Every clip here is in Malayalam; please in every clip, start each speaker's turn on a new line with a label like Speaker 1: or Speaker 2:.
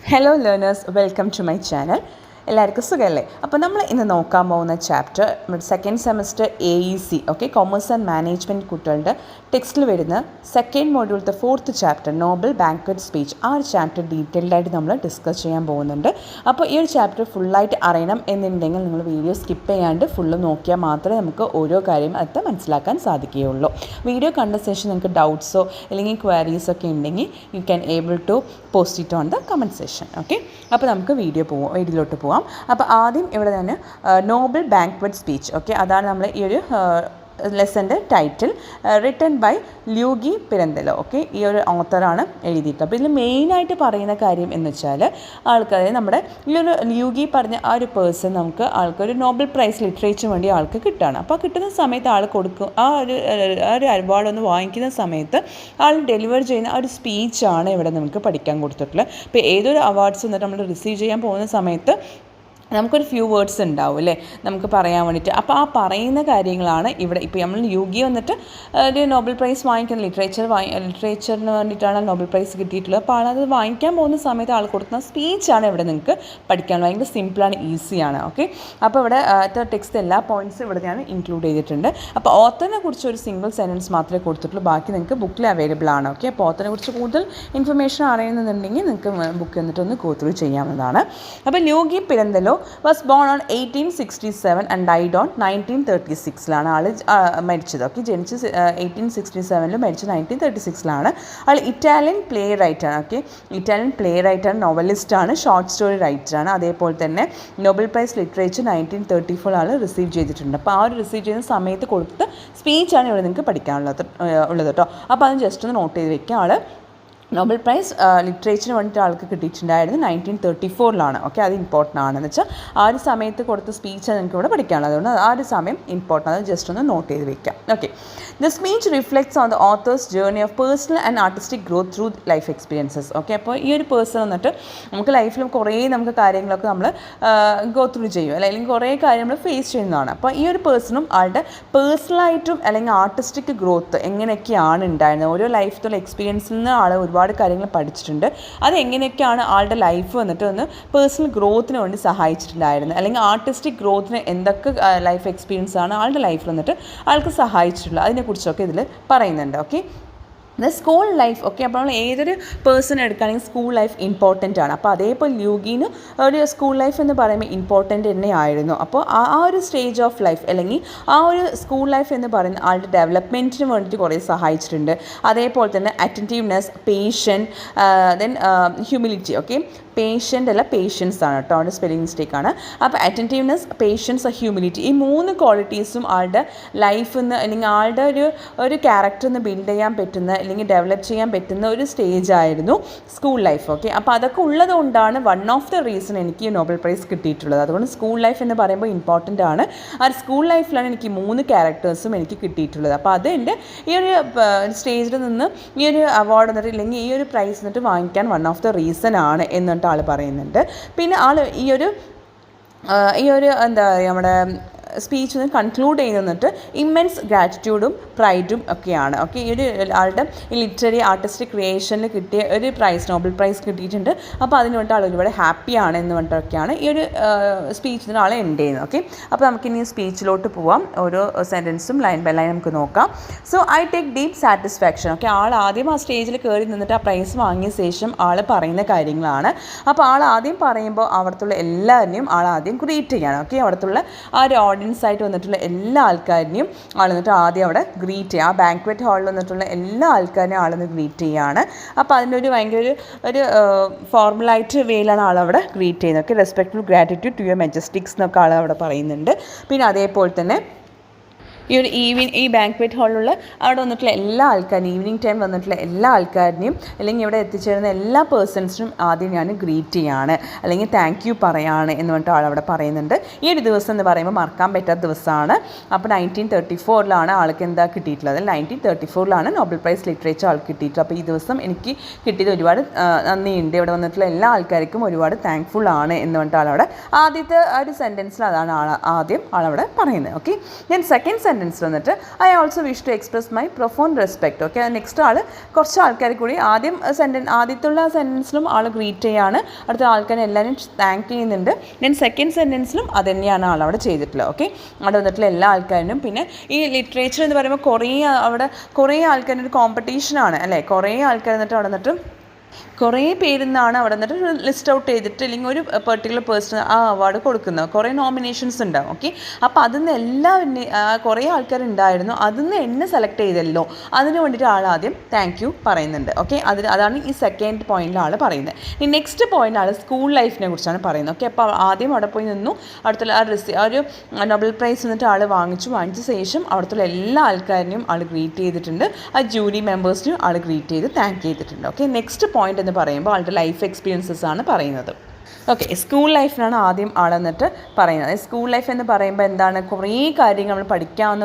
Speaker 1: Hello learners, welcome to my channel. എല്ലാവർക്കും സുഖമല്ലേ? അപ്പോൾ നമ്മൾ ഇന്ന് നോക്കാൻ പോകുന്ന chapter second semester AEC commerce and management കുട്ടികളുടെ ടെക്സ്റ്റിൽ വരുന്ന സെക്കൻഡ് മോഡ്യൂളത്തെ fourth chapter Nobel banquet speech. ആ ഒരു ചാപ്റ്റർ ഡീറ്റെയിൽഡായിട്ട് നമ്മൾ ഡിസ്കസ് ചെയ്യാൻ പോകുന്നുണ്ട്. അപ്പോൾ ഈ ഒരു ചാപ്റ്റർ ഫുള്ളായിട്ട് അറിയണം എന്നുണ്ടെങ്കിൽ നിങ്ങൾ വീഡിയോ സ്കിപ്പ് ചെയ്യാണ്ട് ഫുള്ള് നോക്കിയാൽ മാത്രമേ നമുക്ക് ഓരോ കാര്യം അത് മനസ്സിലാക്കാൻ സാധിക്കുകയുള്ളൂ. വീഡിയോ കണ്ട ശേഷം നിങ്ങൾക്ക് ഡൗട്ട്സോ അല്ലെങ്കിൽ ക്വയറീസോ ഒക്കെ ഉണ്ടെങ്കിൽ you can able to post it on the comment section. അപ്പോൾ നമുക്ക് വീഡിയോയിലോട്ട് പോവാം. അപ്പോൾ ആദ്യം ഇവിടെ തന്നെ നോബൽ ബാങ്ക്വറ്റ് സ്പീച്ച് അതാണ് നമ്മൾ ഈ ഒരു ലെസൻ്റെ title. Written by Luigi Pirandello. ഈ ഒരു ഓത്തറാണ് എഴുതിയിട്ടുള്ളത്. അപ്പോൾ ഇതിൽ മെയിനായിട്ട് പറയുന്ന കാര്യം എന്ന് വെച്ചാൽ അതായത് നമ്മുടെ ഈ ഒരു ല്യൂഗി പറഞ്ഞ ആ ഒരു പേഴ്സൺ ആൾക്കൊരു നോബൽ പ്രൈസ് ലിറ്ററേച്ചറിന് വേണ്ടി ആൾക്ക് കിട്ടുകയാണ്. അപ്പോൾ കിട്ടുന്ന സമയത്ത് ആൾ കൊടുക്കും ആ ഒരു അവാർഡ് ഒന്ന് വാങ്ങിക്കുന്ന സമയത്ത് ആൾ ഡെലിവർ ചെയ്യുന്ന ആ ഒരു സ്പീച്ചാണ് ഇവിടെ നമുക്ക് പഠിക്കാൻ കൊടുത്തിട്ടുള്ളത്. അപ്പോൾ ഏതൊരു അവാർഡ്സ് വന്നിട്ട് നമ്മൾ റിസീവ് ചെയ്യാൻ പോകുന്ന സമയത്ത് നമുക്കൊരു ഫ്യൂ വേർഡ്സ് ഉണ്ടാവും അല്ലേ നമുക്ക് പറയാൻ വേണ്ടിയിട്ട്. അപ്പോൾ ആ പറയുന്ന കാര്യങ്ങളാണ് ഇവിടെ. ഇപ്പോൾ നമ്മൾ യുഗി വന്നിട്ട് ഒരു നോബൽ പ്രൈസ് വാങ്ങിക്കുന്ന ലിറ്ററേച്ചറിന് വേണ്ടിയിട്ടാണ് നോബൽ പ്രൈസ് കിട്ടിയിട്ടുള്ളത്. അപ്പോൾ ആളത് വാങ്ങിക്കാൻ പോകുന്ന സമയത്ത് ആൾ കൊടുക്കുന്ന സ്പീച്ചാണ് ഇവിടെ നിങ്ങൾക്ക് പഠിക്കാൻ ഭയങ്കര സിമ്പിളാണ്, ഈസിയാണ്. അപ്പോൾ ഇവിടെ ടെക്സ്റ്റ് എല്ലാ പോയിൻറ്റ്സും ഇവിടെ ഞാൻ ഇൻക്ലൂഡ് ചെയ്തിട്ടുണ്ട്. അപ്പോൾ ഓത്തറിനെ കുറിച്ച് ഒരു സിംഗിൾ സെൻറ്റൻസ് മാത്രമേ കൊടുത്തിട്ടുള്ളൂ, ബാക്കി നിങ്ങൾക്ക് ബുക്കിൽ അവൈലബിൾ ആണ്. അപ്പോൾ ഓത്തറിനെ കുറിച്ച് കൂടുതൽ ഇൻഫർമേഷൻ അറിയുന്നുണ്ടെങ്കിൽ നിങ്ങൾക്ക് ബുക്ക് എന്നിട്ടൊന്ന് ഗോ ത്രൂ ചെയ്യാവുന്നതാണ്. അപ്പോൾ ല്യൂഗി പിരന്തലോ was born on 1867 and died on 1936 ആൾ മരിച്ചത്. ജനിച്ച് 1867 മരിച്ചത് 1936 ആൾ ഇറ്റാലിയൻ പ്ലേ റൈറ്ററാണ്. ഇറ്റാലിയൻ പ്ലേ റൈറ്റർ, നോവലിസ്റ്റാണ്, ഷോർട്ട് സ്റ്റോറി റൈറ്ററാണ്. അതേപോലെ തന്നെ നോബൽ പ്രൈസ് ലിറ്ററേച്ചർ 1934 ആൾ റിസീവ് ചെയ്തിട്ടുണ്ട്. അപ്പോൾ ആ ഒരു റിസീവ് ചെയ്യുന്ന സമയത്ത് കൊടുത്ത സ്പീച്ചാണ് ഇവിടെ നിങ്ങൾക്ക് പഠിക്കാനുള്ളത് കേട്ടോ. അപ്പോൾ അത് ജസ്റ്റ് ഒന്ന് നോട്ട് ചെയ്ത് വെക്കുക. ആൾ നോബൽ പ്രൈസ് ലിറ്ററേച്ചറിന് വേണ്ടിയിട്ട് ആൾക്ക് കിട്ടിയിട്ടുണ്ടായിരുന്നു 1934. അത് ഇമ്പോർട്ടൻ്റ് ആണെന്ന് വെച്ചാൽ ആ ഒരു സമയത്ത് കൊടുത്ത സ്പീച്ചാണ് നിങ്ങൾക്ക് ഇവിടെ പഠിക്കാനുള്ളത്. അതുകൊണ്ട് ആ ഒരു സമയം ഇമ്പോർട്ടൻ്റ്, അത് ജസ്റ്റ് ഒന്ന് നോട്ട് ചെയ്ത് വെക്കാം. The speech reflects on the authors journey of personal and artistic growth through life experiences. അപ്പോൾ ഈ ഒരു പേഴ്സൺ വന്നിട്ട് നമുക്ക് ലൈഫിലും കുറേ നമുക്ക് കാര്യങ്ങളൊക്കെ നമ്മൾ ഗോ ത്രൂ ചെയ്യും അല്ലെങ്കിൽ കുറേ കാര്യം നമ്മൾ ഫേസ് ചെയ്യുന്നതാണ്. അപ്പോൾ ഈ ഒരു പേഴ്സണും ആളുടെ പേഴ്സണലായിട്ടും അല്ലെങ്കിൽ ആർട്ടിസ്റ്റിക് ഗ്രോത്ത് എങ്ങനെയൊക്കെയാണ് ഉണ്ടായിരുന്നത്, ഓരോ ലൈഫിലുള്ള എക്സ്പീരിയൻസിൽ നിന്ന് ആൾ ഒരുപാട് കാര്യങ്ങൾ പഠിച്ചിട്ടുണ്ട്. അതെങ്ങനെയൊക്കെയാണ് ആളുടെ ലൈഫ് വന്നിട്ട് ഒന്ന് പേഴ്സണൽ ഗ്രോത്തിന് വേണ്ടി സഹായിച്ചിട്ടുണ്ടായിരുന്നത്, അല്ലെങ്കിൽ ആർട്ടിസ്റ്റിക് ഗ്രോത്തിന് എന്തൊക്കെ ലൈഫ് എക്സ്പീരിയൻസ് ആണ് ആളുടെ ലൈഫിൽ വന്നിട്ട് ആൾക്ക് സഹായിച്ചിട്ടുള്ളത്, അതിനെക്കുറിച്ചൊക്കെ ഇതിൽ പറയുന്നുണ്ട്. സ്കൂൾ ലൈഫ് അപ്പോൾ നമ്മൾ ഏതൊരു പേഴ്സൺ എടുക്കുകയാണെങ്കിൽ സ്കൂൾ ലൈഫ് ഇമ്പോർട്ടൻ്റ് ആണ്. അപ്പോൾ അതേപോലെ ല്യൂഗിന് ഒരു സ്കൂൾ ലൈഫ് എന്ന് പറയുമ്പോൾ ഇമ്പോർട്ടൻ്റ് തന്നെയായിരുന്നു. അപ്പോൾ ആ ഒരു സ്റ്റേജ് ഓഫ് ലൈഫ് അല്ലെങ്കിൽ ആ ഒരു സ്കൂൾ ലൈഫ് എന്ന് പറയുന്ന ആളുടെ ഡെവലപ്മെൻറ്റിന് വേണ്ടിയിട്ട് കുറേ സഹായിച്ചിട്ടുണ്ട്. അതേപോലെ തന്നെ attentiveness, patience, then humility. Patient അല്ല പേഷ്യൻസ് ആണ് കേട്ടോ, അവിടെ സ്പെല്ലിംഗ് മിസ്റ്റേക്കാണ്. അപ്പോൾ അറ്റൻറ്റീവ്നെസ്, പേഷ്യൻസ്, ഹ്യൂമിലിറ്റി, ഈ 3 ക്വാളിറ്റീസും ആളുടെ ലൈഫിൽ നിന്ന് അല്ലെങ്കിൽ ആളുടെ ഒരു ക്യാരക്ടറിന്ന് ബിൽഡ് ചെയ്യാൻ പറ്റുന്ന അല്ലെങ്കിൽ ഡെവലപ്പ് ചെയ്യാൻ പറ്റുന്ന ഒരു സ്റ്റേജ് ആയിരുന്നു സ്കൂൾ ലൈഫ്. അപ്പോൾ അതൊക്കെ ഉള്ളതുകൊണ്ടാണ് വൺ ഓഫ് ദ റീസൺ എനിക്ക് നോബൽ പ്രൈസ് കിട്ടിയിട്ടുള്ളത്. അതുകൊണ്ട് സ്കൂൾ ലൈഫ് എന്ന് പറയുമ്പോൾ ഇമ്പോർട്ടൻ്റ് ആണ്. ആ സ്കൂൾ ലൈഫിലാണ് എനിക്ക് 3 ക്യാരക്ടേഴ്സും എനിക്ക് കിട്ടിയിട്ടുള്ളത്. അപ്പോൾ അത് എൻ്റെ ഈ ഒരു സ്റ്റേജിൽ നിന്ന് ഈ ഒരു അവാർഡ് എന്നിട്ട് അല്ലെങ്കിൽ ഈ ഒരു പ്രൈസ് എന്നിട്ട് വാങ്ങിക്കാൻ വൺ ഓഫ് ദ റീസൺ ആണ് എന്നിട്ട് ആൾ പറയുന്നുണ്ട്. പിന്നെ ആൾ ഈ ഒരു എന്താ പറയുക നമ്മുടെ സ്പീച്ച് കൺക്ലൂഡ് ചെയ്തിട്ട് ഇമ്മെൻസ് ഗ്രാറ്റിറ്റ്യൂഡും പ്രൈഡും ഒക്കെയാണ്. ഈ ഒരു ആളുടെ ലിറ്റററി ആർട്ടിസ്റ്റിക് ക്രിയേഷനിൽ കിട്ടിയ ഒരു പ്രൈസ്, നോബൽ പ്രൈസ് കിട്ടിയിട്ടുണ്ട്. അപ്പോൾ അതിന് വേണ്ടിയിട്ട് ആൾ ഒരുപാട് ഹാപ്പിയാണ് എന്ന് പറഞ്ഞിട്ടൊക്കെയാണ് ഈ ഒരു സ്പീച്ചിന് ആൾ എൻഡ് ചെയ്യുന്നത്. അപ്പോൾ നമുക്കിനി സ്പീച്ചിലോട്ട് പോവാം. ഓരോ സെൻറ്റൻസും ലൈൻ ബൈ ലൈൻ നമുക്ക് നോക്കാം. So I take deep satisfaction. ആൾ ആദ്യം ആ സ്റ്റേജിൽ കയറി നിന്നിട്ട് ആ പ്രൈസ് വാങ്ങിയ ശേഷം ആൾ പറയുന്ന കാര്യങ്ങളാണ്. അപ്പോൾ ആൾ ആദ്യം പറയുമ്പോൾ അവിടുത്തെ എല്ലാവരെയും ആൾ ആദ്യം ഗ്രീറ്റ് ചെയ്യാണ്. അവിടുത്തെ ആ ഒരു ഓഡിയൻസ് ആയിട്ട് വന്നിട്ടുള്ള എല്ലാ ആൾക്കാരിനെയും ആൾ വന്നിട്ട് ആദ്യം അവിടെ ഗ്രീറ്റ് ചെയ്യുക. ആ ബാങ്ക്വറ്റ് ഹാളിൽ വന്നിട്ടുള്ള എല്ലാ ആൾക്കാരെയും ആളൊന്ന് ഗ്രീറ്റ് ചെയ്യുകയാണ്. അപ്പോൾ അതിൻ്റെ ഒരു ഭയങ്കര ഒരു ഫോർമലായിട്ട് വേയിലാണ് ആളവിടെ ഗ്രീറ്റ് ചെയ്യുന്നത്. റെസ്പെക്ട്ഫുൾ ഗ്രാറ്റിറ്റ്യൂഡ് ടു യുവർ മെജസ്റ്റിക്സ് എന്നൊക്കെ ആളവിടെ പറയുന്നുണ്ട്. പിന്നെ അതേപോലെ തന്നെ ഈ ബാങ്ക്വറ്റ് ഹാളിലുള്ള അവിടെ വന്നിട്ടുള്ള എല്ലാ ആൾക്കാരും, ഈവനിങ് ടൈം വന്നിട്ടുള്ള എല്ലാ ആൾക്കാരിനെയും അല്ലെങ്കിൽ ഇവിടെ എത്തിച്ചേരുന്ന എല്ലാ പേഴ്സൺസിനും ആദ്യം ഞാൻ ഗ്രീറ്റ് ചെയ്യാണ് അല്ലെങ്കിൽ താങ്ക് യു പറയാണ് എന്ന് പറഞ്ഞിട്ട് ആളവിടെ പറയുന്നുണ്ട്. ഈ ഒരു ദിവസം എന്ന് പറയുമ്പോൾ മറക്കാൻ പറ്റാത്ത ദിവസമാണ്. അപ്പോൾ 1934 ആൾക്ക് എന്താ കിട്ടിയിട്ടുള്ളത്, 1934 നോബൽ പ്രൈസ് ലിറ്ററേച്ചർ ആൾക്ക് കിട്ടിയിട്ടുള്ളത്. അപ്പോൾ ഈ ദിവസം എനിക്ക് കിട്ടിയത് ഒരുപാട് നന്ദിയുണ്ട്, ഇവിടെ വന്നിട്ടുള്ള എല്ലാ ആൾക്കാർക്കും ഒരുപാട് താങ്ക്ഫുൾ ആണ് എന്ന് പറഞ്ഞിട്ട് ആളവിടെ ആദ്യത്തെ ഒരു സെൻറ്റൻസിൽ അതാണ് ആദ്യം ആളവിടെ പറയുന്നത്. ദെൻ സെക്കൻഡ് സെൻറ്റൻസ് വന്നിട്ട് I also wish to express my profound respect. Okay, next ആൾ കുറച്ച് ആൾക്കാർ കൂടി ആദ്യത്തുള്ള സെൻറ്റൻസിലും ആൾ ഗ്രീറ്റ് ചെയ്യാണ്, അടുത്ത ആൾക്കാരെ എല്ലാവരും താങ്ക് ചെയ്യുന്നുണ്ട്. ദെൻ സെക്കൻഡ് സെൻറ്റൻസിലും അത് തന്നെയാണ് ആൾ അവിടെ ചെയ്തിട്ടുള്ളത്. ഓക്കെ, അവിടെ വന്നിട്ടുള്ള എല്ലാ ആൾക്കാരും. പിന്നെ ഈ ലിറ്ററേച്ചർ എന്ന് പറയുമ്പോൾ കുറേ ആൾക്കാരുടെ ഒരു കോമ്പറ്റീഷനാണ് അല്ലേ. കുറേ ആൾക്കാർ എന്നിട്ട് അവിടെ നിന്നിട്ട് കുറേ പേരിന്നാണ് അവിടെ നിന്നിട്ട് ലിസ്റ്റ് ഔട്ട് ചെയ്തിട്ട് അല്ലെങ്കിൽ ഒരു പെർട്ടിക്കുലർ പേഴ്സൺ ആ അവാർഡ് കൊടുക്കുന്നത്. കുറേ നോമിനേഷൻസ് ഉണ്ടാവും. ഓക്കെ, അപ്പോൾ അതിൽ നിന്ന് കുറേ ആൾക്കാരുണ്ടായിരുന്നു, അതിൽ നിന്ന് എന്നെ സെലക്ട് ചെയ്തല്ലോ, അതിന് വേണ്ടിയിട്ട് ആൾ ആദ്യം താങ്ക് യു പറയുന്നുണ്ട്. ഓക്കെ, അതാണ് ഈ സെക്കൻഡ് പോയിന്റിൽ ആൾ പറയുന്നത്. ഈ നെക്സ്റ്റ് പോയിന്റ് ആൾ സ്കൂൾ ലൈഫിനെ കുറിച്ചാണ് പറയുന്നത്. ഓക്കെ, അപ്പോൾ ആദ്യം അവിടെ പോയി നിന്നു, അടുത്തുള്ള ഒരു നൊബൽ പ്രൈസ് എന്നിട്ട് ആൾ വാങ്ങിച്ച ശേഷം അവിടുത്തെ എല്ലാ ആൾക്കാരെയും ആൾ ഗ്രീറ്റ് ചെയ്തിട്ടുണ്ട്. ആ ജൂറി മെമ്പേഴ്സിനും ആൾ ഗ്രീറ്റ് ചെയ്ത് താങ്ക് ചെയ്തിട്ടുണ്ട്. ഓക്കെ, നെക്സ്റ്റ് പോയിന്റ് എന്ന് പറയുമ്പോൾ ആളുടെ ലൈഫ് എക്സ്പീരിയൻസസ് ആണ് പറയുന്നത്. ഓക്കെ, സ്കൂൾ ലൈഫിലാണ് ആദ്യം ആൾ എന്നിട്ട് പറയുന്നത്. സ്കൂൾ ലൈഫ് എന്ന് പറയുമ്പോൾ എന്താണ്, കുറേ കാര്യങ്ങൾ നമ്മൾ പഠിക്കാവുന്ന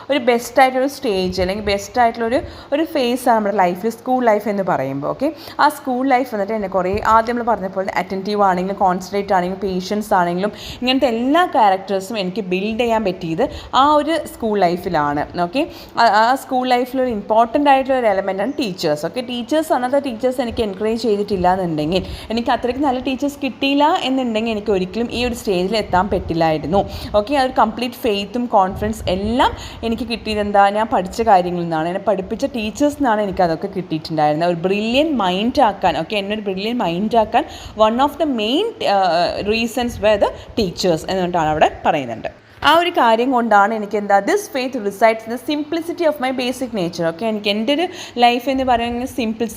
Speaker 1: ഒരു ബെസ്റ്റായിട്ടൊരു സ്റ്റേജ് അല്ലെങ്കിൽ ബെസ്റ്റായിട്ടുള്ളൊരു ഫേസാണ് നമ്മുടെ ലൈഫിൽ സ്കൂൾ ലൈഫ് എന്ന് പറയുമ്പോൾ. ഓക്കെ, ആ സ്കൂൾ ലൈഫ് വന്നിട്ട് എന്നെ കുറേ ആദ്യം നമ്മൾ പറഞ്ഞ പോലെ അറ്റൻറ്റീവ് ആണെങ്കിലും കോൺസെൻട്രേറ്റ് ആണെങ്കിലും പേഷ്യൻസ് ആണെങ്കിലും ഇങ്ങനത്തെ എല്ലാ ക്യാരക്ടേഴ്സും എനിക്ക് ബിൽഡ് ചെയ്യാൻ പറ്റിയത് ആ ഒരു സ്കൂൾ ലൈഫിലാണ്. ഓക്കെ, ആ സ്കൂൾ ലൈഫിലൊരു ഇമ്പോർട്ടൻ്റ് ആയിട്ടുള്ള ഒരു എലമെൻ്റാണ് ടീച്ചേഴ്സ്. ഓക്കെ, അന്നത്തെ ടീച്ചേഴ്സ് എനിക്ക് എൻകറേജ് ചെയ്തിട്ടില്ല എന്നുണ്ടെങ്കിൽ, എനിക്ക് അത്രയ്ക്ക് നല്ല ടീച്ചേഴ്സ് കിട്ടിയില്ല എന്നുണ്ടെങ്കിൽ എനിക്ക് ഒരിക്കലും ഈ ഒരു സ്റ്റേജിൽ എത്താൻ പറ്റില്ലായിരുന്നു. ഓക്കെ, ആ ഒരു കംപ്ലീറ്റ് ഫെയ്ത്തും കോൺഫിഡൻസ് എല്ലാം എനിക്ക് കിട്ടിയത് ഞാൻ പഠിച്ച കാര്യങ്ങളിൽ നിന്നാണ്, എന്നെ പഠിപ്പിച്ച ടീച്ചേഴ്സിൽ നിന്നാണ് എനിക്കതൊക്കെ കിട്ടിയിട്ടുണ്ടായിരുന്നത്. ഒരു ബ്രില്യൻറ്റ് മൈൻഡ് ആക്കാൻ, ഓക്കെ, എന്നൊരു ബ്രില്യൻറ്റ് മൈൻഡ് ആക്കാൻ one of the main reasons where the teachers എന്നുകൊണ്ടാണ് അവിടെ പറയുന്നുണ്ട്. ആ ഒരു കാര്യം കൊണ്ടാണ് എനിക്ക് this faith resides in the simplicity of my basic nature. Okay, എൻ്റെ ഒരു ലൈഫ് എന്ന് പറയുന്നത്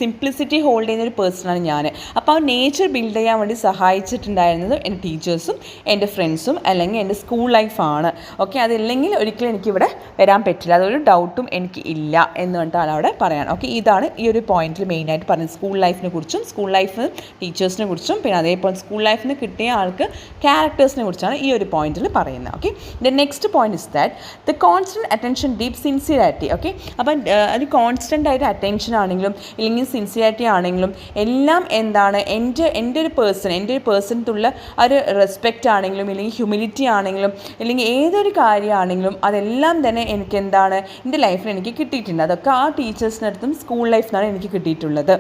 Speaker 1: സിംപ്ലിസിറ്റി ഹോൾഡ് ചെയ്യുന്ന ഒരു പേഴ്സണാണ് ഞാൻ. അപ്പോൾ ആ നേച്ചർ ബിൽഡ് ചെയ്യാൻ വേണ്ടി സഹായിച്ചിട്ടുണ്ടായിരുന്നത് എൻ്റെ ടീച്ചേഴ്സും എൻ്റെ ഫ്രണ്ട്സും അല്ലെങ്കിൽ എൻ്റെ സ്കൂൾ ലൈഫാണ്. ഓക്കെ, അതില്ലെങ്കിൽ ഒരിക്കലും എനിക്കിവിടെ വരാൻ പറ്റില്ല, അതൊരു ഡൗട്ടും എനിക്ക് ഇല്ല എന്ന് പറഞ്ഞിട്ടാണ് അവിടെ പറയാൻ. ഓക്കെ, ഇതാണ് ഈ ഒരു പോയിന്റിൽ മെയിനായിട്ട് പറയുന്നത്. സ്കൂൾ ലൈഫിനെ കുറിച്ചും സ്കൂൾ ലൈഫ് ടീച്ചേഴ്സിനെ കുറിച്ചും പിന്നെ അതേപോലെ സ്കൂൾ ലൈഫിൽ നിന്ന് കിട്ടിയ ആൾക്ക് ക്യാരക്ടേഴ്സിനെ കുറിച്ചാണ് ഈ ഒരു പോയിന്റിൽ പറയുന്നത്. Okay, the next point is that the constant attention, deep sincerity. Okay, അപ്പം ഒരു കോൺസ്റ്റൻ്റ് ആയിട്ട് അറ്റൻഷൻ ആണെങ്കിലും ഇല്ലെങ്കിൽ സിൻസിയറിറ്റി ആണെങ്കിലും എല്ലാം എന്താണ് എൻ്റെ ഒരു പേഴ്സണത്തുള്ള ഒരു റെസ്പെക്റ്റ് ആണെങ്കിലും ഇല്ലെങ്കിൽ ഹ്യൂമിലിറ്റി ആണെങ്കിലും ഇല്ലെങ്കിൽ ഏതൊരു കാര്യമാണെങ്കിലും അതെല്ലാം തന്നെ എനിക്ക് എൻ്റെ ലൈഫിൽ എനിക്ക് കിട്ടിയിട്ടുണ്ട്. അതൊക്കെ ആ ടീച്ചേഴ്സിനടുത്തും സ്കൂൾ ലൈഫിനാണ് എനിക്ക് കിട്ടിയിട്ടുള്ളത്.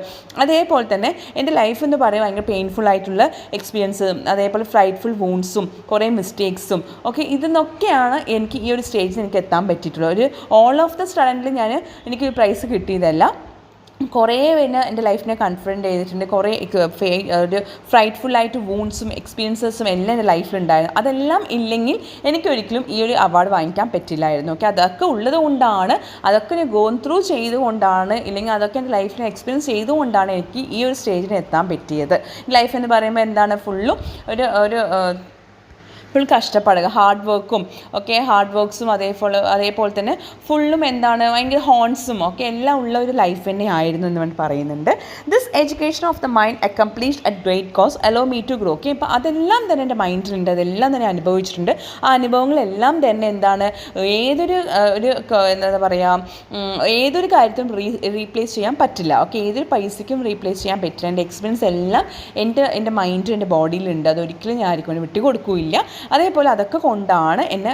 Speaker 1: അതേപോലെ തന്നെ എൻ്റെ ലൈഫ് എന്ന് പറയുമ്പോൾ ഭയങ്കര പെയിൻഫുൾ ആയിട്ടുള്ള എക്സ്പീരിയൻസ്, അതേപോലെ ഫ്രൈറ്റ്ഫുൾ വൂൺസും കുറേ മിസ്റ്റേക്സും ഒക്കെ ഇതൊക്കെയാണ് എനിക്ക് ഈ ഒരു സ്റ്റേജിൽ എനിക്ക് എത്താൻ പറ്റിയിട്ടുള്ളത്. ഒരു ഓൾ ഓഫ് ദ സഡനിൽ എനിക്ക് പ്രൈസ് കിട്ടിയതല്ല, കുറേ പിന്നെ എൻ്റെ ലൈഫിനെ കൺഫ്രണ്ട് ചെയ്തിട്ടുണ്ട്. കുറേ ഒരു ഫ്രൈറ്റ്ഫുള്ളായിട്ട് വൂൺസും എക്സ്പീരിയൻസസും എല്ലാം എൻ്റെ ലൈഫിലുണ്ടായിരുന്നു. അതെല്ലാം ഇല്ലെങ്കിൽ എനിക്കൊരിക്കലും ഈ ഒരു അവാർഡ് വാങ്ങിക്കാൻ പറ്റില്ലായിരുന്നു. ഓക്കെ, അതൊക്കെ ഉള്ളത് കൊണ്ടാണ്, അതൊക്കെ ഞാൻ ഗോൺ ത്രൂ ചെയ്തുകൊണ്ടാണ് ഇല്ലെങ്കിൽ അതൊക്കെ എൻ്റെ ലൈഫിനെ എക്സ്പീരിയൻസ് ചെയ്തുകൊണ്ടാണ് എനിക്ക് ഈ ഒരു സ്റ്റേജിൽ എത്താൻ പറ്റിയത്. ലൈഫ് എന്ന് പറയുമ്പോൾ എന്താണ്, ഫുള്ളും ഒരു ഫുൾ കഷ്ടപ്പെടുക, ഹാർഡ് വർക്ക്സും അതേപോലെ തന്നെ ഫുള്ളും ഭയങ്കര ഹോൺസും ഒക്കെ എല്ലാം ഉള്ള ഒരു ലൈഫ് തന്നെ ആയിരുന്നു എന്ന് വേണ്ടി പറയുന്നുണ്ട്. This education of the mind accomplished at great cost allow me to grow. Okay, ഇപ്പോൾ അതെല്ലാം തന്നെ എൻ്റെ മൈൻഡിലുണ്ട്, അതെല്ലാം തന്നെ അനുഭവിച്ചിട്ടുണ്ട്. ആ അനുഭവങ്ങളെല്ലാം തന്നെ ഏതൊരു കാര്യത്തിനും റീപ്ലേസ് ചെയ്യാൻ പറ്റില്ല. ഓക്കെ, ഏതൊരു പൈസയ്ക്കും റീപ്ലേസ് ചെയ്യാൻ പറ്റില്ല. എൻ്റെ എക്സ്പീരിയൻസ് എല്ലാം എൻ്റെ മൈൻഡ് എൻ്റെ ബോഡിയിലുണ്ട്, അതൊരിക്കലും ഞാൻ ആർക്കും വേണ്ടി വിട്ടുകൊടുക്കില്ല. അതേപോലെ അതൊക്കെ കൊണ്ടാണ് എന്നെ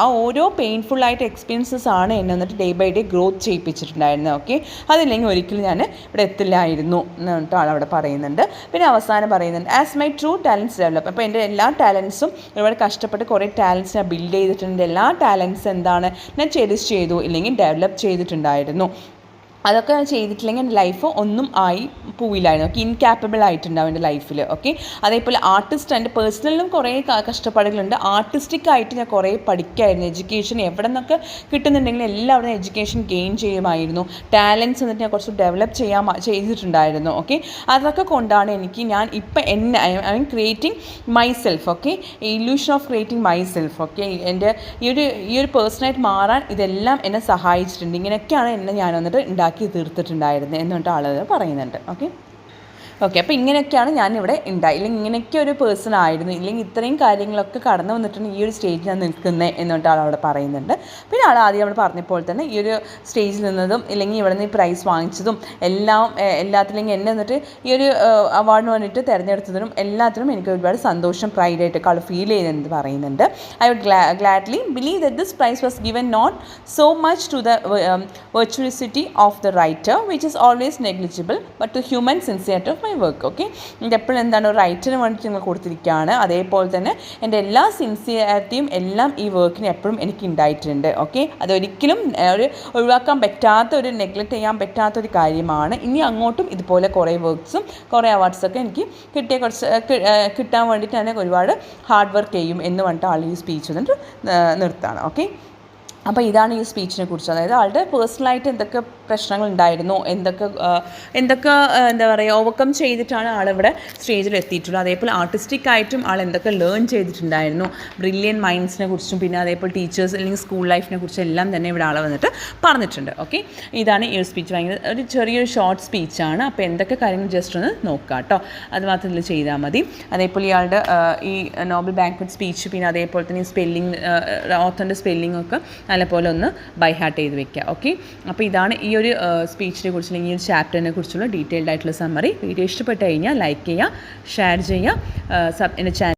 Speaker 1: ആ ഓരോ പെയിൻഫുള്ളായിട്ട് എക്സ്പീരിയൻസസ് ആണ് എന്നെ വന്നിട്ട് ഡേ ബൈ ഡേ ഗ്രോത്ത് ചെയ്യിപ്പിച്ചിട്ടുണ്ടായിരുന്നത്. ഓക്കെ, അതില്ലെങ്കിൽ ഒരിക്കലും ഞാൻ ഇവിടെ എത്തില്ലായിരുന്നു എന്നിട്ട് ആളവിടെ പറയുന്നുണ്ട്. പിന്നെ അവസാനം പറയുന്നുണ്ട് as my true talents develop. അപ്പോൾ എൻ്റെ എല്ലാ ടാലൻസും ഒരുപാട് കഷ്ടപ്പെട്ട് കുറേ ടാലൻസ് ഞാൻ ബിൽഡ് ചെയ്തിട്ടുണ്ട്. എല്ലാ ടാലൻസ് ഞാൻ ചെറിഷ് ചെയ്തു ഇല്ലെങ്കിൽ ഡെവലപ്പ് ചെയ്തിട്ടുണ്ടായിരുന്നു. അതൊക്കെ ചെയ്തിട്ടില്ലെങ്കിൽ എൻ്റെ ലൈഫ് ഒന്നും ആയി പോവില്ലായിരുന്നു. ഓക്കെ, ഇൻകാപ്പബിൾ ആയിട്ടുണ്ടാവും എൻ്റെ ലൈഫിൽ. ഓക്കെ, അതേപോലെ എൻ്റെ പേഴ്സണലിലും കുറേ കഷ്ടപ്പാടുകളുണ്ട്. ആർട്ടിസ്റ്റിക്കായിട്ട് ഞാൻ കുറേ പഠിക്കുമായിരുന്നു. എഡ്യൂക്കേഷൻ എവിടെ നിന്നൊക്കെ കിട്ടുന്നുണ്ടെങ്കിലും എല്ലാവരും എഡ്യൂക്കേഷൻ ഗെയിൻ ചെയ്യുമായിരുന്നു. ടാലൻസ് എന്നിട്ട് ഞാൻ കുറച്ച് ഡെവലപ്പ് ചെയ്തിട്ടുണ്ടായിരുന്നു. ഓക്കെ, അതൊക്കെ കൊണ്ടാണ് ഞാൻ ഇപ്പം I M creating myself. Okay, illusion of creating myself. Okay, എൻ്റെ ഈ ഒരു പേഴ്സണായിട്ട് മാറാൻ ഇതെല്ലാം എന്നെ സഹായിച്ചിട്ടുണ്ട്. ഇങ്ങനെയൊക്കെയാണ് ഞാൻ വന്നിട്ട് തീർത്തിട്ടുണ്ടായിരുന്നു എന്നിട്ട് ആളുകൾ പറയുന്നുണ്ട്. ഓക്കെ, ഓക്കെ, അപ്പോൾ ഇങ്ങനെയൊക്കെയാണ് ഞാനിവിടെ ഉണ്ടായി, ഇല്ലെങ്കിൽ ഇങ്ങനെയൊക്കെ ഒരു പേഴ്സൺ ആയിരുന്നു, ഇല്ലെങ്കിൽ ഇത്രയും കാര്യങ്ങളൊക്കെ കടന്നു വന്നിട്ടാണ് ഈ ഒരു സ്റ്റേജിൽ ഞാൻ നിൽക്കുന്നത് എന്നിട്ട് ആളവിടെ പറയുന്നുണ്ട്. പിന്നെ ആൾ ആദ്യം അവിടെ പറഞ്ഞപ്പോൾ തന്നെ ഈ ഒരു സ്റ്റേജിൽ നിന്നതും ഇല്ലെങ്കിൽ ഇവിടെ നിന്ന് ഈ പ്രൈസ് വാങ്ങിച്ചതും എല്ലാത്തിലെങ്കിൽ എന്നെ എന്നിട്ട് ഈ ഒരു അവാർഡിന് വേണ്ടിയിട്ട് തിരഞ്ഞെടുത്തതിനും എല്ലാത്തിനും എനിക്ക് ഒരുപാട് സന്തോഷം, പ്രൈഡായിട്ട് ആൾ ഫീൽ ചെയ്യുന്നത് പറയുന്നുണ്ട്. I would gladly believe that this prize was given not so much to the virtuosity of the writer, which is always negligible, but to human sincerity of my work. Okay, എൻ്റെ എപ്പോഴും എന്താണ് ഒരു റൈറ്ററിന് വേണ്ടിയിട്ട് നിങ്ങൾ കൊടുത്തിരിക്കുകയാണ്, അതേപോലെ തന്നെ എൻ്റെ എല്ലാ സിൻസിയറിറ്റിയും എല്ലാം ഈ വർക്കിന് എപ്പോഴും എനിക്ക് ഉണ്ടായിട്ടുണ്ട്. ഓക്കെ, അതൊരിക്കലും ഒരു ഒഴിവാക്കാൻ പറ്റാത്ത ഒരു നെഗ്ലക്റ്റ് ചെയ്യാൻ പറ്റാത്തൊരു കാര്യമാണ്. ഇനി അങ്ങോട്ടും ഇതുപോലെ കുറേ വർക്ക്സും കുറേ അവാർഡ്സൊക്കെ എനിക്ക് കിട്ടാൻ വേണ്ടിയിട്ട് ഞാൻ ഒരുപാട് ഹാർഡ് വർക്ക് ചെയ്യും എന്ന് പറഞ്ഞിട്ട് ആൾ ഈ സ്പീച്ച് വന്നിട്ട് നിർത്താണ്. ഓക്കെ, അപ്പോൾ ഇതാണ് ഈ സ്പീച്ചിനെ കുറിച്ച്, അതായത് ആളുടെ പേഴ്സണലായിട്ട് എന്തൊക്കെ പ്രശ്നങ്ങൾ ഉണ്ടായിരുന്നു, എന്തൊക്കെ എന്താ പറയുക ഓവർകം ചെയ്തിട്ടാണ് ആളിവിടെ സ്റ്റേജിൽ എത്തിയിട്ടുള്ളത്. അതേപോലെ ആർട്ടിസ്റ്റിക് ആയിട്ടും ആൾ എന്തൊക്കെ ലേൺ ചെയ്തിട്ടുണ്ടായിരുന്നു, ബ്രില്യൻ മൈൻഡ്സിനെ കുറിച്ചും പിന്നെ അതേപോലെ ടീച്ചേഴ്സ് അല്ലെങ്കിൽ സ്കൂൾ ലൈഫിനെ കുറിച്ചും എല്ലാം തന്നെ ഇവിടെ ആൾ വന്നിട്ട് പറഞ്ഞിട്ടുണ്ട്. ഓക്കെ, ഇതാണ് ഈ ഒരു സ്പീച്ച്, ഭയങ്കര ഒരു ചെറിയൊരു ഷോർട്ട് സ്പീച്ചാണ്. അപ്പോൾ എന്തൊക്കെ കാര്യങ്ങൾ ജസ്റ്റ് ഒന്ന് നോക്കുക കേട്ടോ, അത് മാത്രം ഇതിൽ ചെയ്താൽ മതി. അതേപോലെ ഇയാളുടെ ഈ നോബൽ ബാങ്ക്വറ്റ് സ്പീച്ച് പിന്നെ അതേപോലെ തന്നെ ഈ സ്പെല്ലിങ് ഓത്തറിൻ്റെ സ്പെല്ലിംഗ് ഒക്കെ നല്ലപോലെ ഒന്ന് ബൈ ഹാർട്ട് ചെയ്ത് വെക്കുക. ഓക്കെ, അപ്പോൾ ഇതാണ് ഈ ഒരു സ്പീച്ചിനെ കുറിച്ച് അല്ലെങ്കിൽ ഈ ഒരു ചാപ്റ്ററിനെ കുറിച്ചുള്ള ഡീറ്റെയിൽഡ് ആയിട്ടുള്ള സമ്മറി. വീഡിയോ ഇഷ്ടപ്പെട്ട് കഴിഞ്ഞാൽ ലൈക്ക് ചെയ്യുക, ഷെയർ ചെയ്യുക, എൻ്റെ ചാനൽ